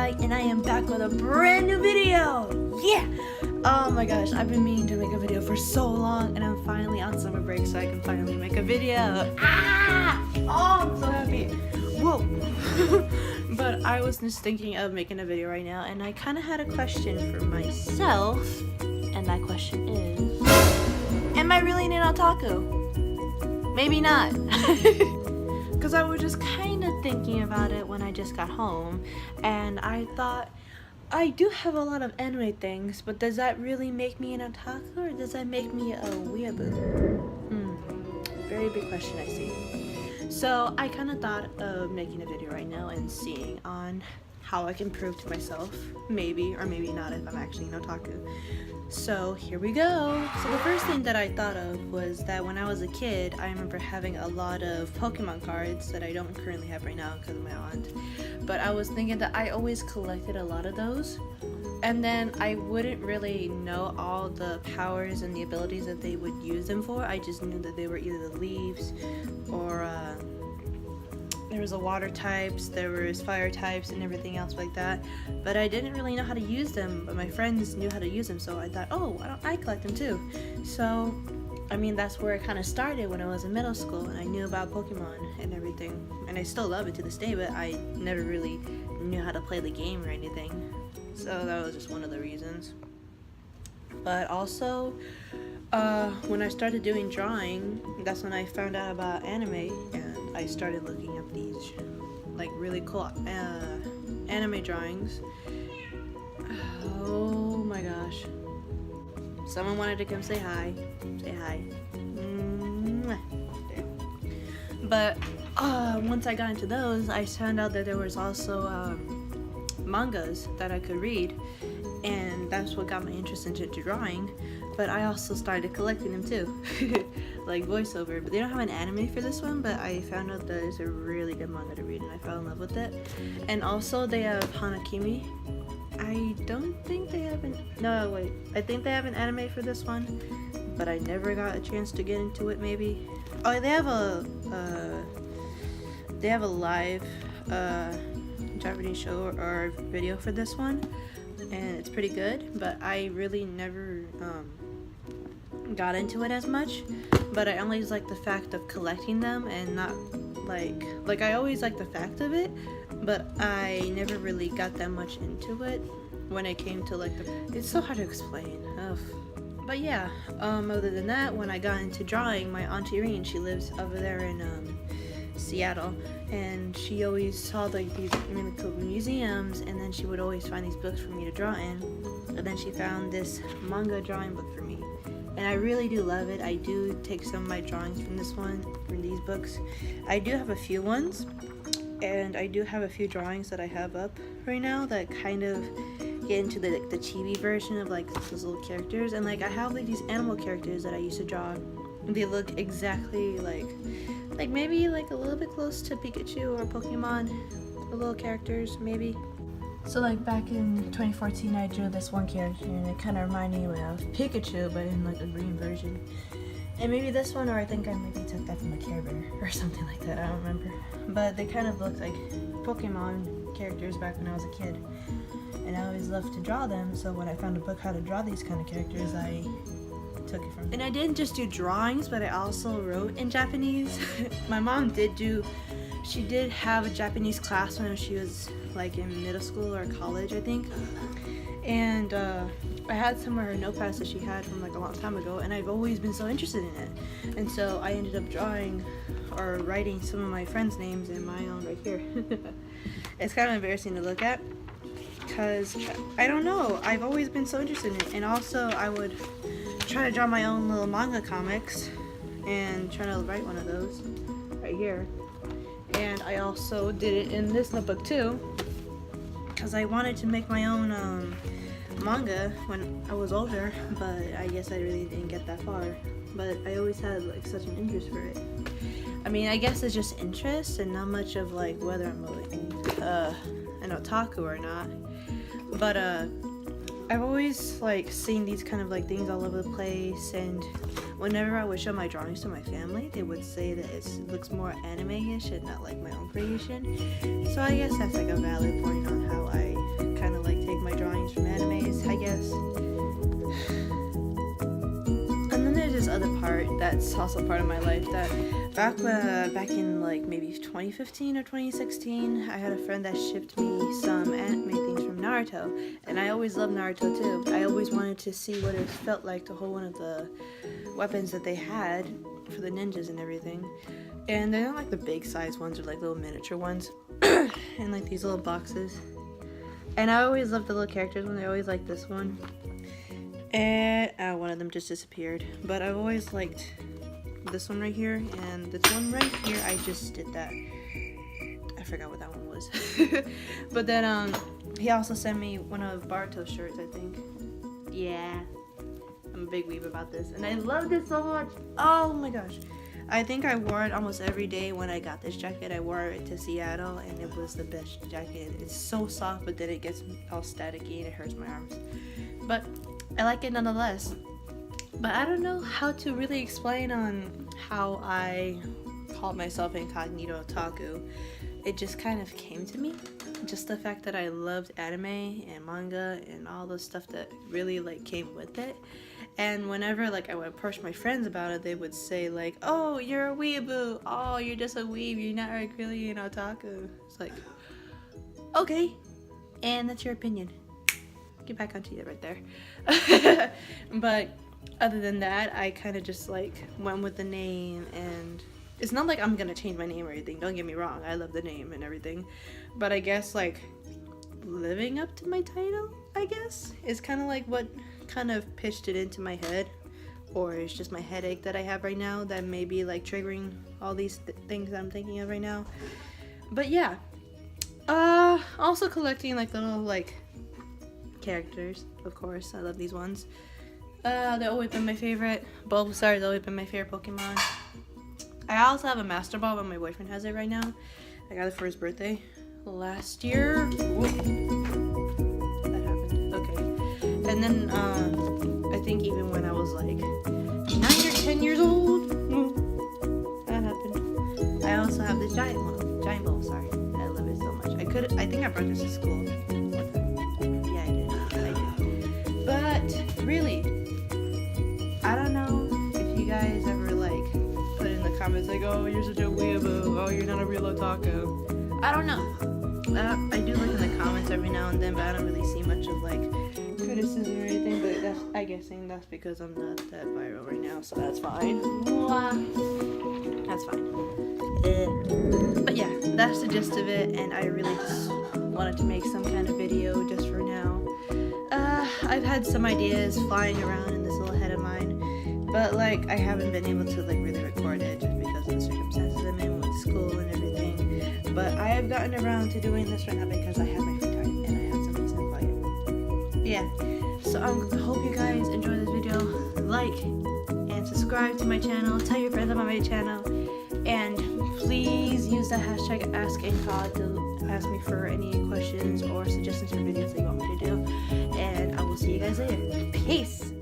Mike, and I am back with a brand new video. Yeah! Oh my gosh, I've been meaning to make a video for so long, and I'm finally on summer break, so I can finally make a video. Ah! Oh, I'm so happy. Whoa! But I was just thinking of making a video right now, and I kind of had a question for myself, and that question is, am I really an otaku? Maybe not. Because I was just kind of thinking about it when I just got home, and I thought, I do have a lot of anime things, but does that really make me an otaku, or does that make me a weeaboo? Very big question, I see. So I kind of thought of making a video right now and seeing on how I can prove to myself, maybe or maybe not, if I'm actually an otaku. So here we go. So the first thing that I thought of was that when I was a kid, I remember having a lot of Pokemon cards that I don't currently have right now because of my aunt. But I was thinking that I always collected a lot of those, and then I wouldn't really know all the powers and the abilities that they would use them for. I just knew that they were either the leaves or there was a water types, there was fire types, and everything else like that. But I didn't really know how to use them, but my friends knew how to use them, so I thought, oh, why don't I collect them too? So, I mean, that's where it kind of started when I was in middle school, and I knew about Pokemon and everything. And I still love it to this day, but I never really knew how to play the game or anything. So that was just one of the reasons. But also, when I started doing drawing, that's when I found out about anime, and I started looking up these like really cool anime drawings. Oh my gosh. Someone wanted to come say hi. Say hi. But once I got into those, I found out that there was also mangas that I could read, and that's what got my interest into drawing. But I also started collecting them too, like voiceover. But they don't have an anime for this one, but I found out that it's a really good manga to read, and I fell in love with it. And also they have Hanakimi. I don't think they have I think they have an anime for this one, but I never got a chance to get into it. Maybe. Oh, they have a live Japanese show or video for this one, and it's pretty good, but I really never got into it as much. But I always like the fact of collecting them, and not like I always like the fact of it, but I never really got that much into it when it came to like it's so hard to explain. Ugh. But yeah, other than that, when I got into drawing, my Auntie Irene, she lives over there in Seattle, and she always saw like these really cool museums, and then she would always find these books for me to draw in, and then she found this manga drawing book for me, and I really do love it. I do take some of my drawings from these books. I do have a few ones, and I do have a few drawings that I have up right now that kind of get into the chibi version of like those little characters, and like I have like these animal characters that I used to draw, and they look exactly like maybe like a little bit close to Pikachu or Pokemon, the little characters maybe. So like back in 2014 I drew this one character, and it kind of reminded me of Pikachu, but in like a green version. And maybe this one, or I think I maybe took that from a Care Bear or something like that, I don't remember. But they kind of looked like Pokemon characters back when I was a kid, and I always loved to draw them, so when I found a book how to draw these kind of characters, I took it from them. And I didn't just do drawings, but I also wrote in Japanese. My mom she did have a Japanese class when she was like in middle school or college, I think. And I had some of her notepads that she had from like a long time ago, and I've always been so interested in it. And so I ended up drawing or writing some of my friends' names and my own right here. It's kind of embarrassing to look at, because I don't know, I've always been so interested in it. And also I would try to draw my own little manga comics and try to write one of those right here. And I also did it in this notebook too, because I wanted to make my own manga when I was older, but I guess I really didn't get that far. But I always had like such an interest for it. I mean, I guess it's just interest and not much of like whether I'm like an otaku or not. But I've always like seen these kind of like things all over the place, and whenever I would show my drawings to my family, they would say that it looks more anime-ish and not like my own creation. So I guess that's like a valid point on how I kind of like take my drawings from animes, I guess. And then there's this other part that's also part of my life that back in like maybe 2015 or 2016, I had a friend that shipped me some anime things from Naruto, and I always loved Naruto too. I always wanted to see what it felt like to hold one of the weapons that they had for the ninjas and everything. And they're not like the big size ones, or like little miniature ones in like these little boxes. And I always loved the little characters when they always like this one. And one of them just disappeared. But I've always liked this one right here, and this one right here, I just did that. I forgot what that one was. But then he also sent me one of Barto's shirts, I think. Yeah, I'm a big weeb about this, and I love this so much. Oh my gosh, I think I wore it almost every day when I got this jacket. I wore it to Seattle, and it was the best jacket. It's so soft, but then it gets all staticky and it hurts my arms. But I like it nonetheless. But I don't know how to really explain on how I called myself incognito otaku. It just kind of came to me. Just the fact that I loved anime and manga and all the stuff that really like came with it. And whenever like I would approach my friends about it, they would say like, "Oh, you're a weeaboo. Oh, you're just a weeb. You're not like really an otaku." It's like, okay, and that's your opinion. Get back onto you right there. But other than that, I kind of just like went with the name, and it's not like I'm gonna change my name or anything. Don't get me wrong, I love the name and everything, but I guess like living up to my title, I guess, is kind of like what kind of pitched it into my head, or it's just my headache that I have right now that may be like triggering all these things that I'm thinking of right now. But yeah, also collecting like little like characters, of course. I love these ones. They've always been my favorite. Bulbasaur's always been my favorite Pokemon. I also have a Master Ball, but my boyfriend has it right now. I got it for his birthday last year. Whoop. That happened. Okay. And then I think even when I was like 9 or 10 years old, that happened. I also have this giant ball. Sorry, I love it so much. I think I brought this to school. Yeah, I did. But really, I don't know if you guys ever like put in the comments like, "Oh, you're such a weeaboo. Oh, you're not a real otaku." I don't know. I do look in the comments every now and then, but I don't really see much of like criticism or anything. But I guessing that's because I'm not that viral right now, so that's fine. That's fine. But yeah, that's the gist of it, and I really just wanted to make some kind of video just for now. I've had some ideas flying around in this little head of mine, but like I haven't been able to like really record it just because of the circumstances I'm in with school and everything. But I have gotten around to doing this right now because I have my free time and I have some reason why. Yeah, so I hope you guys enjoy this video. Like and subscribe to my channel. Tell your friends about my channel, and please use the hashtag AskInCog to ask me for any questions or suggestions for videos that you want me to do. And I will see you guys later. Peace!